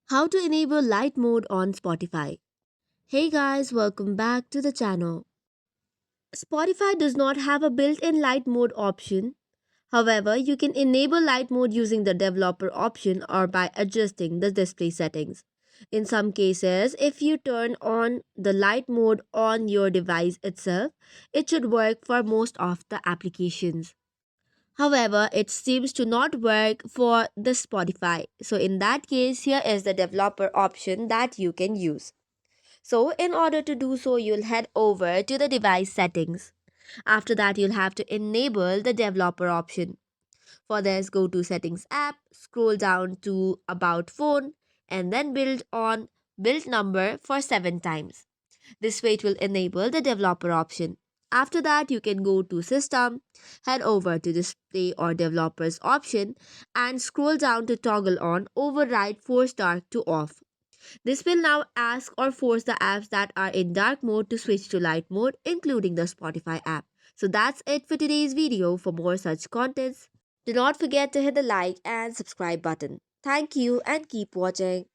How to enable light mode on Spotify. Hey guys, welcome back to the channel. Spotify does not have a built-in light mode option. However, you can enable light mode using the developer option or by adjusting the display settings. In some cases, if you turn on the light mode on your device itself, it should work for most of the applications. However, it seems to not work for the Spotify. So in that case, here is the developer option that you can use. So in order to do so, you'll head over to the device settings. After that, you'll have to enable the developer option. For this, go to settings app, scroll down to about phone, and then build on build number for 7 times. This way it will enable the developer option. After that, you can go to system, head over to display or developers option and scroll down to toggle on override force dark to off. This will now ask or force the apps that are in dark mode to switch to light mode, including the Spotify app. So that's it for today's video. For more such contents, do not forget to hit the like and subscribe button. Thank you and keep watching.